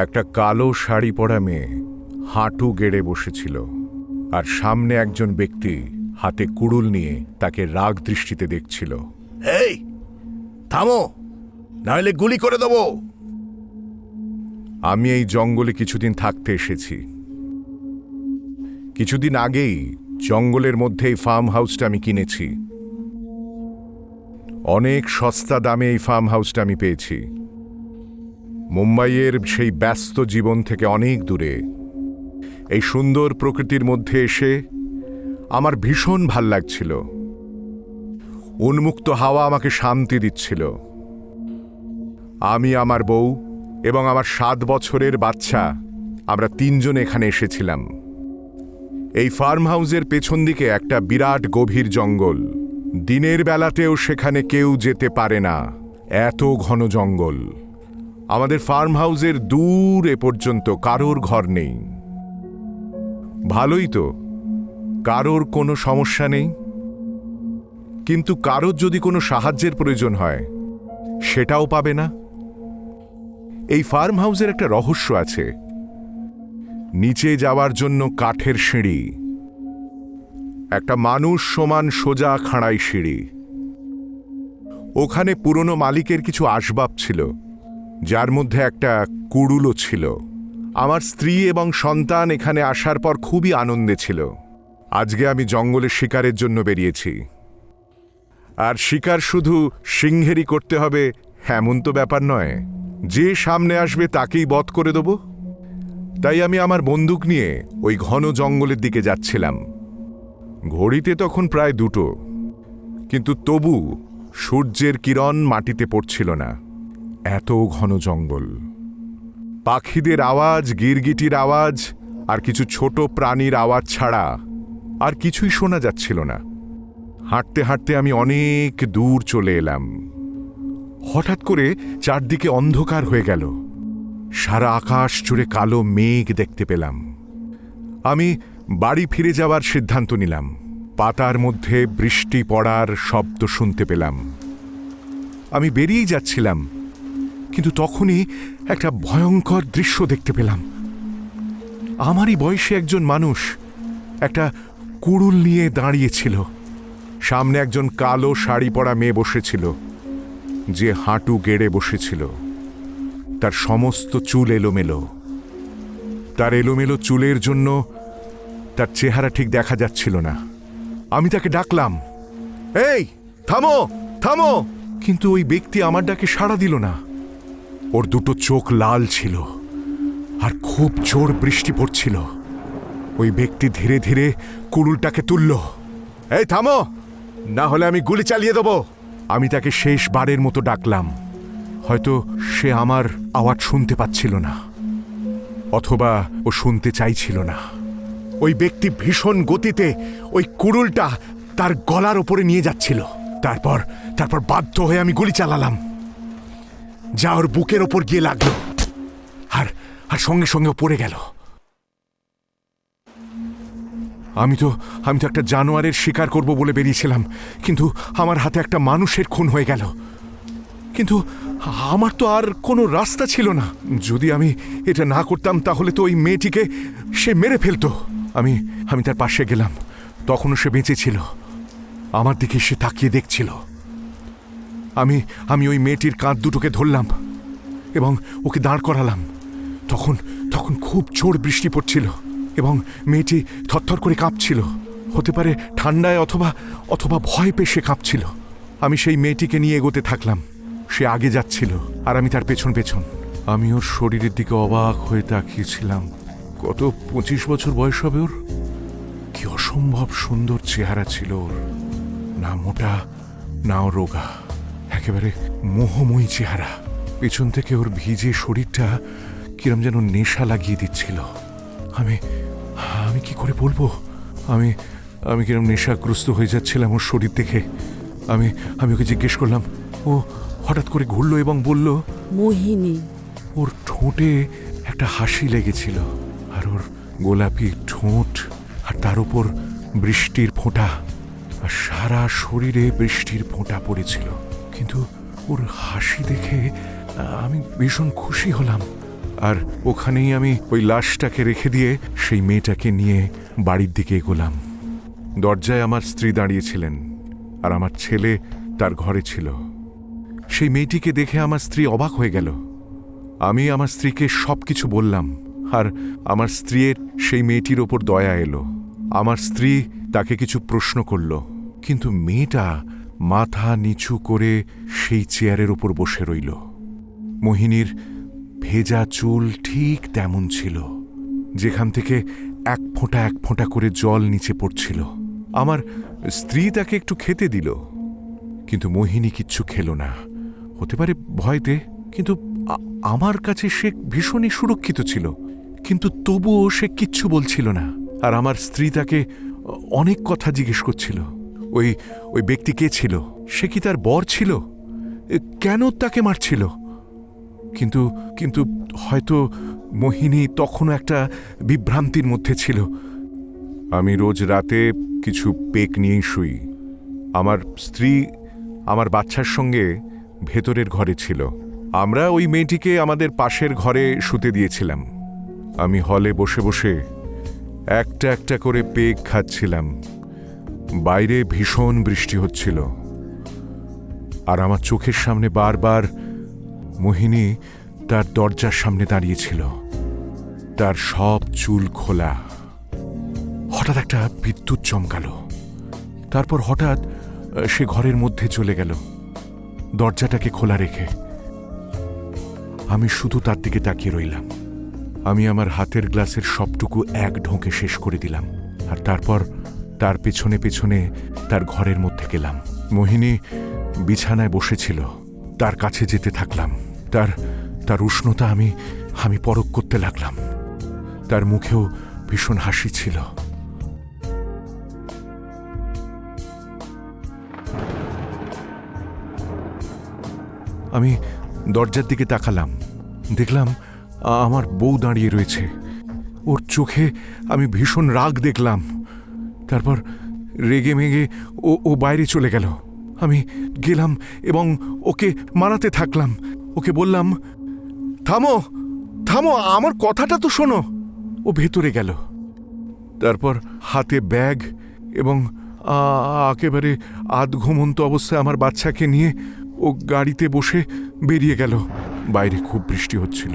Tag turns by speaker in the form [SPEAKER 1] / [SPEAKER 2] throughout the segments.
[SPEAKER 1] একটা কালো শাড়ি পরা মেয়ে হাঁটু গেড়ে বসেছিল, আর সামনে একজন ব্যক্তি হাতে কুড়ুল নিয়ে তাকে রাগ দৃষ্টিতে দেখছিল।
[SPEAKER 2] এই থামো, নাহলে গুলি করে দেবো।
[SPEAKER 1] আমি এই জঙ্গলে কিছুদিন থাকতে এসেছি। কিছুদিন আগেই জঙ্গলের মধ্যে এই ফার্ম হাউসটা আমি কিনেছি। অনেক সস্তা দামে এই ফার্ম হাউসটা আমি পেয়েছি। মুম্বাইয়ের সেই ব্যস্ত জীবন থেকে অনেক দূরে এই সুন্দর প্রকৃতির মধ্যে এসে আমার ভীষণ ভাল লাগছিল। উন্মুক্ত হাওয়া আমাকে শান্তি দিচ্ছিল। আমি, আমার বউ এবং আমার 7 বছরের বাচ্চা, আমরা 3 জন এখানে এসেছিলাম। এই ফার্ম হাউসের পেছন দিকে একটা বিরাট গভীর জঙ্গল। দিনের বেলাতেও সেখানে কেউ যেতে পারে না, এত ঘন জঙ্গল। আমাদের ফার্ম হাউসের দূর এ পর্যন্ত কারোর ঘর নেই। ভালোই তো, কারোর কোনো সমস্যা নেই। কিন্তু কারোর যদি কোনো সাহায্যের প্রয়োজন হয়, সেটাও পাবে না। এই ফার্ম হাউসের একটা রহস্য আছে। নিচে যাওয়ার জন্য কাঠের সিঁড়ি, একটা মানুষ সমান সোজা খাড়াই সিঁড়ি। ওখানে পুরনো মালিকের কিছু আসবাব ছিল, যার মধ্যে একটা কুড়ুলও ছিল। আমার স্ত্রী এবং সন্তান এখানে আসার পর খুবই আনন্দে ছিল। আজকে আমি জঙ্গলে শিকারের জন্য বেরিয়েছি। আর শিকার শুধু সিংহেরই করতে হবে এমন তো ব্যাপার নয়। যে সামনে আসবে তাকেই বধ করে দেব। তাই আমি আমার বন্দুক নিয়ে ওই ঘন জঙ্গলের দিকে যাচ্ছিলাম। ঘড়িতে তখন প্রায় 2টো, কিন্তু তবু সূর্যের কিরণ মাটিতে পড়ছিল না, এত ঘন জঙ্গল। পাখিদের আওয়াজ, গিরগিটির আওয়াজ আর কিছু ছোট প্রাণীর আওয়াজ ছাড়া আর কিছুই শোনা যাচ্ছিল না। হাঁটতে হাঁটতে আমি অনেক দূর চলে এলাম। হঠাৎ করে চারদিকে অন্ধকার হয়ে গেল। সারা আকাশ জুড়ে কালো মেঘ দেখতে পেলাম। আমি বাড়ি ফিরে যাওয়ার সিদ্ধান্ত নিলাম। পাতার মধ্যে বৃষ্টি পড়ার শব্দ শুনতে পেলাম। আমি বেরিয়েই যাচ্ছিলাম, কিন্তু তখনই একটা ভয়ঙ্কর দৃশ্য দেখতে পেলাম। আমারই বয়সী একজন মানুষ একটা কুড়ুল নিয়ে দাঁড়িয়েছিল। সামনে একজন কালো শাড়ি পরা মেয়ে বসেছিল, যে হাঁটু গেড়ে বসেছিল। তার সমস্ত চুল এলোমেলো। তার এলোমেলো চুলের জন্য তার চেহারা ঠিক দেখা যাচ্ছিল না। আমি তাকে ডাকলাম, এই থামো থামো, কিন্তু ওই ব্যক্তি আমার ডাকে সাড়া দিল না। ওর 2টো চোখ লাল ছিল, আর খুব জোর বৃষ্টি পড়ছিল। ওই ব্যক্তি ধীরে ধীরে কুড়ুলটাকে তুলল। এই থামো, না হলে আমি গুলি চালিয়ে দেব। আমি তাকে শেষবারের মতো ডাকলাম। হয়তো সে আমার আওয়াজ শুনতে পাচ্ছিল না, অথবা ও শুনতে চাইছিল না। ওই ব্যক্তি ভীষণ গতিতে ওই কুড়ুলটা তার গলার ওপরে নিয়ে যাচ্ছিল। তারপর বাধ্য হয়ে আমি গুলি চালালাম, যা ওর বুকের ওপর গিয়ে লাগলো, আর সঙ্গে সঙ্গে পড়ে গেল। আমি তো একটা জানোয়ারের শিকার করব বলে বেরিয়েছিলাম, কিন্তু আমার হাতে একটা মানুষের খুন হয়ে গেল। কিন্তু আমার তো আর কোনো রাস্তা ছিল না। যদি আমি এটা না করতাম, তাহলে তো ওই মেয়েটিকে সে মেরে ফেলতো। আমি তার পাশে গেলাম, তখনও সে বেঁচে ছিল। আমার দিকে সে তাকিয়ে দেখছিল। আমি ওই মেয়েটির কাঁধ দুটোকে ধরলাম এবং ওকে দাঁড় করালাম। তখন খুব জোর বৃষ্টি পড়ছিল এবং মেয়েটি থরথর করে কাঁপছিল। হতে পারে ঠান্ডায় অথবা ভয় পেয়ে সে কাঁপছিল। আমি সেই মেয়েটিকে নিয়ে এগোতে থাকলাম। সে আগে যাচ্ছিল আর আমি তার পেছন পেছন। আমি ওর শরীরের দিকে অবাক হয়ে তাকিয়েছিলাম। কত 25 বছর বয়স হবে ওর। কি অসম্ভব সুন্দর চেহারা ছিল ওর, না মোটা না রোগা, একেবারে মোহময়ী চেহারা। পেছন থেকে ওর ভিজে শরীরটা কিরম যেন নেশা লাগিয়ে দিচ্ছিল। আমি কি করে বলবো, আমি কিরম নেশাগ্রস্ত হয়ে যাচ্ছিলাম ওর শরীর দেখে। আমি ওকে জিজ্ঞেস করলাম। ও হঠাৎ করে ঘুরল এবং বলল,
[SPEAKER 3] মোহিনী।
[SPEAKER 1] ওর ঠোঁটে একটা হাসি লেগেছিল, আর ওর গোলাপি ঠোঁট, আর তার উপর বৃষ্টির ফোঁটা, আর সারা শরীরে বৃষ্টির ফোঁটা পড়েছিল। কিন্তু ওর হাসি দেখে আমি ভীষণ খুশি হলাম। আর ওখানেই আমি ওই লাশটাকে রেখে দিয়ে সেই মেয়েটাকে নিয়ে বাড়ির দিকে এগোলাম। দরজায় আমার স্ত্রী দাঁড়িয়েছিলেন, আর আমার ছেলে তার ঘরে ছিল। সেই মেয়েটিকে দেখে আমার স্ত্রী অবাক হয়ে গেল। আমি আমার স্ত্রীকে সব কিছু বললাম, আর আমার স্ত্রীর সেই মেয়েটির ওপর দয়া এলো। আমার স্ত্রী তাকে কিছু প্রশ্ন করল, কিন্তু মেয়েটা মাথা নিচু করে সেই চেয়ারের ওপর বসে রইল। মোহিনীর ভেজা চুল ঠিক তেমন ছিল, যেখান থেকে এক ফোঁটা করে জল নিচে পড়ছিল। আমার স্ত্রী তাকে একটু খেতে দিল, কিন্তু মোহিনী কিচ্ছু খেল না। হতে পারে ভয়তে, কিন্তু আমার কাছে সে ভীষণই সুরক্ষিত ছিল। কিন্তু তবুও সে কিচ্ছু বলছিল না। আর আমার স্ত্রী তাকে অনেক কথা জিজ্ঞেস করছিল। ওই ব্যক্তি কে ছিল? সে কি তার বর ছিল? কেন তাকে মারছিল? কিন্তু হয়তো মোহিনী তখনও একটা বিভ্রান্তির মধ্যে ছিল। আমি রোজ রাতে কিছু পেক নিয়েই শুই। আমার স্ত্রী আমার বাচ্চার সঙ্গে ভেতরের ঘরে ছিল। আমরা ওই মেয়েটিকে আমাদের পাশের ঘরে শুতে দিয়েছিলাম। আমি হলে বসে বসে একটা একটা করে পেক খাচ্ছিলাম। বাইরে ভীষণ বৃষ্টি হচ্ছিল, আর আমার চোখের সামনে বারবার মোহিনী তার দরজার সামনে দাঁড়িয়েছিল, তার সব চুল খোলা। হঠাৎ একটা বিদ্যুৎ চমকালো। তারপর হঠাৎ সে ঘরের মধ্যে চলে গেল, দরজাটাকে খোলা রেখে। আমি শুধু তার দিকে তাকিয়ে রইলাম। আমি আমার হাতের গ্লাসের সবটুকু এক ঢোকে শেষ করে দিলাম, আর তারপর তার পেছনে পেছনে তার ঘরের মধ্যে গেলাম। মোহিনী বিছানায় বসেছিল, তার কাছে যেতে থাকলাম। তার উষ্ণতা আমি পরখ করতে লাগলাম। তার মুখেও ভীষণ হাসি ছিল। আমি দরজার দিকে তাকালাম, দেখলাম আমার বউ দাঁড়িয়ে রয়েছে। ওর চোখে আমি ভীষণ রাগ দেখলাম। তারপর রেগে মেগে ও বাইরে চলে গেল। আমি গেলাম এবং ওকে মারাতে থাকলাম। ওকে বললাম, থামো থামো, আমার কথাটা তো শোনো। ও ভেতরে গেল। তারপর হাতে ব্যাগ এবং একেবারে আধঘুমন্ত অবস্থায় আমার বাচ্চাকে নিয়ে ও গাড়িতে বসে বেরিয়ে গেল। বাইরে খুব বৃষ্টি হচ্ছিল।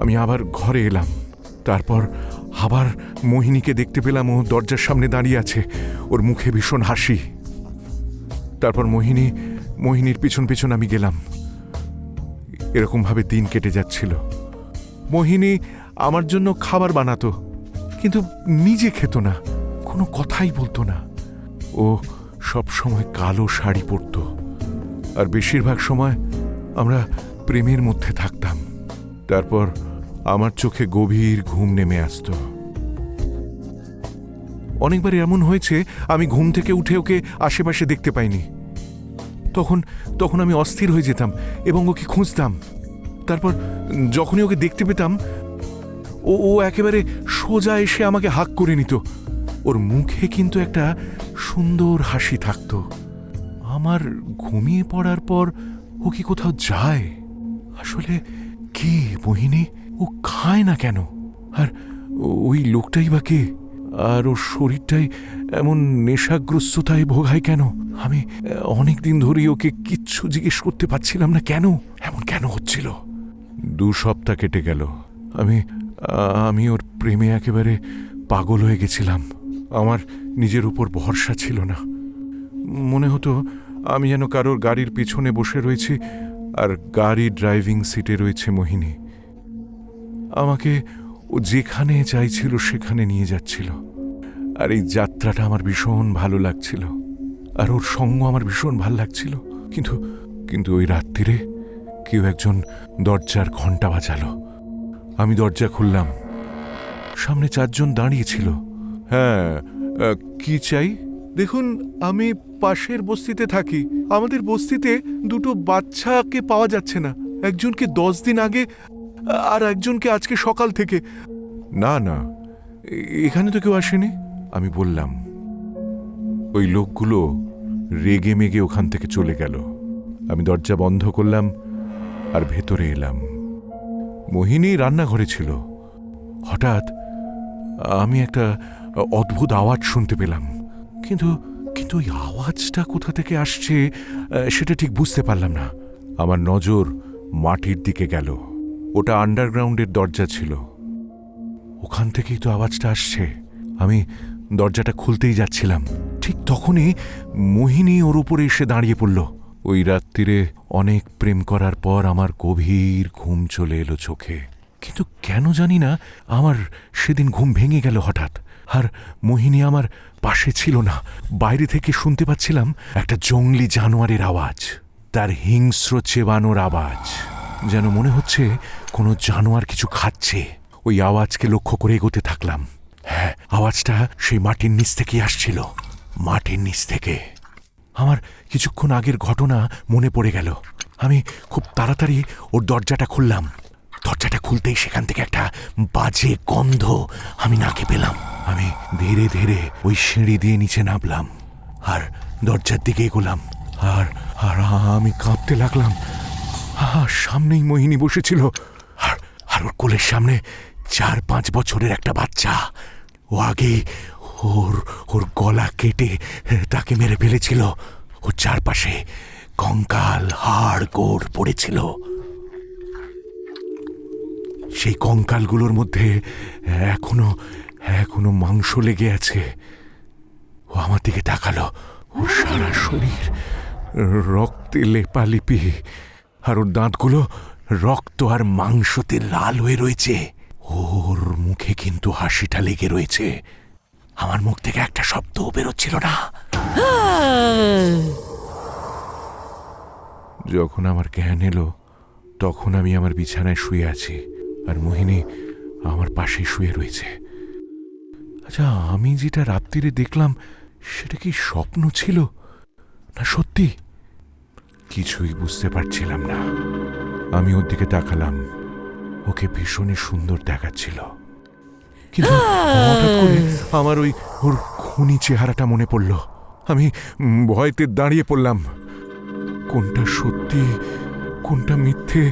[SPEAKER 1] আমি আবার ঘরে এলাম। তারপর আবার মোহিনীকে দেখতে পেলাম। ও দরজার সামনে দাঁড়িয়ে আছে, ওর মুখে ভীষণ হাসি। তারপর মোহিনীর পিছন পিছন আমি গেলাম। এরকমভাবে দিন কেটে যাচ্ছিল। মোহিনী আমার জন্য খাবার বানাতো, কিন্তু নিজে খেত না, কোনো কথাই বলতো না। ও সব সময় কালো শাড়ি পরত, আর বেশিরভাগ সময় আমরা প্রেমের মধ্যে থাকতাম। তারপর আমার চোখে গভীর ঘুম নেমে আসত। অনেকবার এমন হয়েছে আমি ঘুম থেকে উঠে ওকে আশেপাশে দেখতে পাইনি। তখন আমি অস্থির হয়ে যেতাম এবং ওকে খুঁজতাম। তারপর যখনই ওকে দেখতে পেতাম, ও একেবারে সোজা এসে আমাকে হাক করে নিত। ওর মুখে কিন্তু একটা সুন্দর হাসি থাকত। আমার ঘুমিয়ে পড়ার পর ও কি কোথাও যায়? আসলে কে মোহিনী? ও খায় না কেন? আর ওই লোকটাই বা কে? আর ওর শরীরটাই এমন নেশাগ্রস্ততায় ভোগায় কেন? আমি অনেকদিন ধরেই ওকে কিচ্ছু জিজ্ঞেস করতে পারছিলাম না। এমন কেন হচ্ছিল? 2 সপ্তাহ কেটে গেল। আমি ওর প্রেমে একেবারে পাগল হয়ে গেছিলাম। আমার নিজের উপর ভরসা ছিল না। মনে হতো আমি যেন কারোর গাড়ির পিছনে বসে রয়েছি, আর গাড়ির ড্রাইভিং সিটে রয়েছে মোহিনী। আমাকে ও যেখানে চাইছিল সেখানে নিয়ে যাচ্ছিল। আর এই যাত্রাটা আমার ভীষণ ভালো লাগছিল, আর ওর সঙ্গ আমার ভীষণ ভাল লাগছিল। কিন্তু ওই রাত্রিরে কেউ একজন দরজার ঘণ্টা বাজালো। আমি দরজা খুললাম। সামনে 4 জন দাঁড়িয়েছিল। হ্যাঁ, কি চাই? দেখুন, আমি পাশের বস্তিতে থাকি। আমাদের বস্তিতে 2 বাচ্চাকে পাওয়া যাচ্ছে না। একজনকে 10 দিন আগে আর একজনকে আজকে সকাল থেকে। না না, এখানে তো কেউ আসেনি। আমি বললাম। ওই লোকগুলো রেগে মেগে ওখান থেকে চলে গেল। আমি দরজা বন্ধ করলাম আর ভেতরে এলাম। মোহিনী রান্নাঘরে ছিল। হঠাৎ আমি একটা অদ্ভুত আওয়াজ শুনতে পেলাম, কিন্তু কিন্তু ওই আওয়াজটা কোথা থেকে আসছে সেটা ঠিক বুঝতে পারলাম না। আমার নজর মাটির দিকে গেল। ওটা আন্ডারগ্রাউন্ডের দরজা ছিল। ওখান থেকেই তো আওয়াজটা আসছে। আমি দরজাটা খুলতেই যাচ্ছিলাম, ঠিক তখনই মোহিনী ওর উপরে এসে দাঁড়িয়ে পড়ল। ওই রাত্রিরে অনেক প্রেম করার পর আমার গভীর ঘুম চলে এলো চোখে, কিন্তু কেন জানি না আমার সেদিন ঘুম ভেঙে গেল হঠাৎ। আর মোহিনী আমার পাশে ছিল না। বাইরে থেকে শুনতে পাচ্ছিলাম একটা জঙ্গলি জানোয়ারের আওয়াজ, তার হিংস্র চেবানোর আওয়াজ। যেন মনে হচ্ছে কোনো জানোয়ার কিছু খাচ্ছে। ওই আওয়াজকে লক্ষ্য করে এগোতে থাকলাম। হ্যাঁ, আওয়াজটা সেই মাটির নিচ থেকেই আসছিল, মাটির নিচ থেকে। আমার কিছুক্ষণ আগের ঘটনা মনে পড়ে গেল। আমি খুব তাড়াতাড়ি ওর দরজাটা খুললাম। দরজাটা খুলতেই সেখান থেকে একটা বাজে গন্ধ আমি নাকে পেলাম। আমি ধীরে ধীরে ওই সিঁড়ি দিয়ে নিচে নামলাম আর দরজার দিকে এগোলাম। আর আর আমি কাঁপতে লাগলাম। সামনেই মোহিনী বসেছিল, আর ওর কোলের সামনে 4-5 বছরের একটা বাচ্চা। ও আগে ওর গলা কেটে তাকে মেরে ফেলেছিল। ওর চারপাশে কঙ্কাল, হাড় গোড় পড়েছিল। সেই কঙ্কালগুলোর মধ্যে এখনো মাংস লেগে আছে। ও আমার দিকে তাকালো। ওর সারা শরীর রক্তে লেপালিপি, আর ওর দাঁতগুলো রক্ত আর মাংসতে লাল হয়ে রয়েছে। ওর মুখে কিন্তু হাসিটা লেগে রয়েছে। আমার মুখ থেকে একটা শব্দও বেরোচ্ছিল না। যখন আমার জ্ঞান এলো, তখন আমি আমার বিছানায় শুয়ে আছি, আর মোহিনী আমার পাশে শুয়ে রয়েছে। আচ্ছা, আমি যেটা রাত্রিরে দেখলাম সেটা কি স্বপ্ন ছিল না সত্যি? কিছুই বুঝতে পারছিলাম না। আমি ওর দিকে তাকালাম। ওকে ভীষণই সুন্দর দেখাচ্ছিল, কিন্তু হঠাৎ করে আমার ওর খুনি চেহারাটা মনে পড়ল। আমি ভয়তে দাঁড়িয়ে পড়লাম। কোনটা সত্যি কোনটা মিথ্যে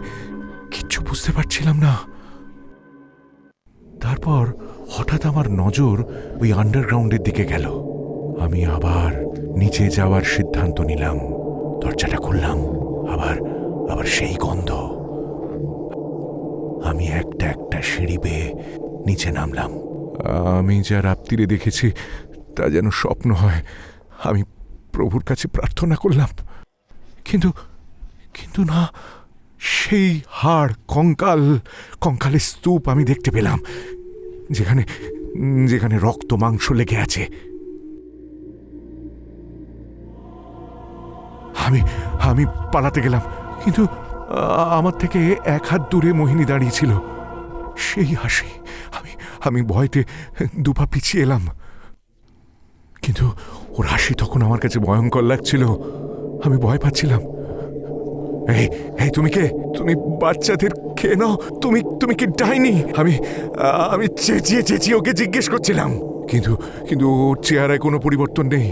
[SPEAKER 1] কিচ্ছু বুঝতে পারছিলাম না। তারপর হঠাৎ আমার নজর ওই আন্ডারগ্রাউন্ডের দিকে গেল। আমি আবার নিচে যাওয়ার সিদ্ধান্ত নিলাম। দরজাটা খুললাম, আবার সেই গন্ধ। আমি একটা সিঁড়ি বেয়ে নিচে নামলাম। আমি যা রাত্রিরে দেখেছি তা যেন স্বপ্ন হয়। আমি প্রভুর কাছে প্রার্থনা করলাম, কিন্তু না, সেই হাড় কঙ্কালের স্তূপ আমি দেখতে পেলাম, যেখানে রক্ত মাংস লেগে আছে। আমি পালাতে গেলাম, কিন্তু আমার থেকে 1 হাত দূরে মোহিনী দাঁড়িয়েছিল। সেই হাসি। আমি ভয়তে 2 পা পিছিয়ে এলাম, কিন্তু ওর হাসি তখন আমার কাছে ভয়ঙ্কর লাগছিল। আমি ভয় পাচ্ছিলাম। এই তুমি কে? তুমি বাচ্চাদের খেয়ে নাও? তুমি কি ডাইনি? আমি চেঁচিয়ে ওকে জিজ্ঞেস করছিলাম, কিন্তু ওর চেহারায় কোনো পরিবর্তন নেই।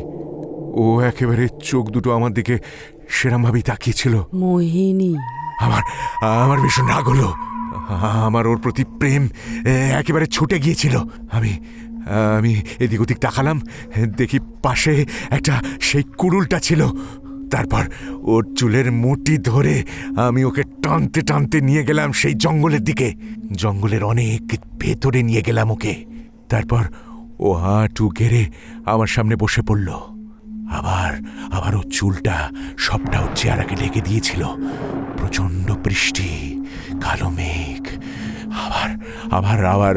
[SPEAKER 1] ও একেবারে চোখ দুটো আমার দিকে সেরমভাবেই তাকিয়েছিল।
[SPEAKER 3] মোহিনী।
[SPEAKER 1] আমার ভীষণ রাগ হলো। আমার ওর প্রতি প্রেম একেবারে ছুটে গিয়েছিল। আমি এদিক ওদিক তাকালাম, দেখি পাশে একটা সেই কুড়ুলটা ছিল। তারপর ওর চুলের মুঠি ধরে আমি ওকে টানতে টানতে নিয়ে গেলাম সেই জঙ্গলের দিকে। জঙ্গলের অনেক ভেতরে নিয়ে গেলাম ওকে। তারপর ও হাঁটু গেড়ে আমার সামনে বসে পড়ল। আবার ওর চুলটা সবটা ওর চেহারাকে ঢেকে দিয়েছিল। প্রচণ্ড বৃষ্টি, কালো মেঘ,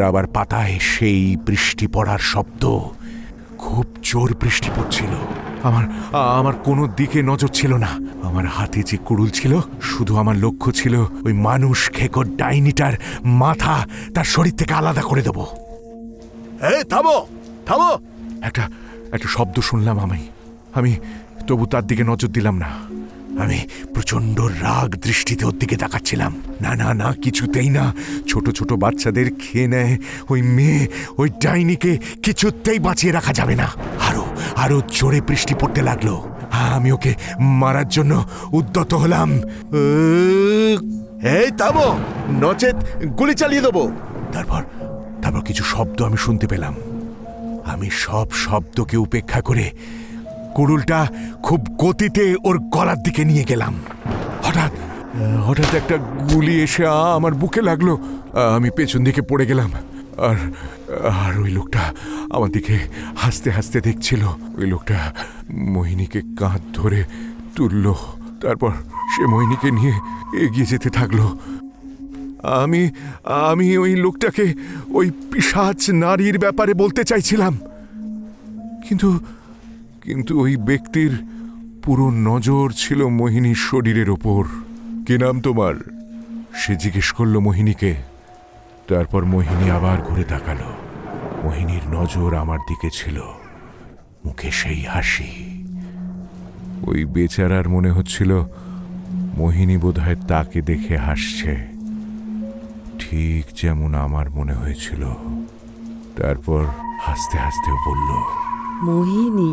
[SPEAKER 1] আবার পাতায় সেই বৃষ্টি পড়ার শব্দ। খুব জোর বৃষ্টি পড়ছিল। আমার কোনো দিকে নজর ছিল না। আমার হাতে যে কুড়ুল ছিল, শুধু আমার লক্ষ্য ছিল ওই মানুষ খেকো ডাইনিটার মাথা তার শরীর থেকে আলাদা করে দেব।
[SPEAKER 2] থামো!
[SPEAKER 1] একটা শব্দ শুনলাম। আমি তবু তার দিকে নজর দিলাম না। আমি প্রচন্ড রাগ দৃষ্টিতে ওর দিকে তাকাচ্ছিলাম। না না না, কিছুতেই না। ছোট ছোট বাচ্চাদের খেয়ে নেয় ওই মেয়ে, ওই ডাইনিকে কিছুতেই বাঁচিয়ে রাখা যাবে না। আরো আরো জোরে বৃষ্টি পড়তে লাগলো। আমি ওকে মারার জন্য উদ্যত হলাম।
[SPEAKER 2] এই থামো, নচেত গুলি চালিয়ে দেবো।
[SPEAKER 1] তারপর তারপর কিছু শব্দ আমি শুনতে পেলাম। আমি সব শব্দকে উপেক্ষা করে কুড়ুলটা খুব গতিতে ওর গলার দিকে নিয়ে গেলাম। হঠাৎ হঠাৎ একটা গুলি এসে আমার বুকে লাগলো। আমি পেছন দিকে পড়ে গেলাম। আর আর ওই লোকটা আমার দিকে হাসতে হাসতে দেখছিল। ওই লোকটা মোহিনীকে কাঁধ ধরে তুলল। তারপর সে মোহিনীকে নিয়ে এগিয়ে যেতে থাকলো। আমি আমি ওই লোকটাকে ওই পিশাচ নারীর ব্যাপারে বলতে চাইছিলাম, কিন্তু কিন্তু ওই ব্যক্তির পুরো নজর ছিল মোহিনীর শরীরের ওপর। কি নাম তোমার? সে জিজ্ঞেস করলো মোহিনীকে। তারপর মোহিনী আবার ঘুরে তাকালো। মোহিনীর নজর আমার দিকে ছিল, মুখে সেই হাসি। ওই বেচারার মনে হচ্ছিল মোহিনী বোধহয় তাকে দেখে হাসছে, ঠিক যেমন আমার মনে হয়েছিল। তারপর হাসতে হাসতেও বলল,
[SPEAKER 3] মোহিনী।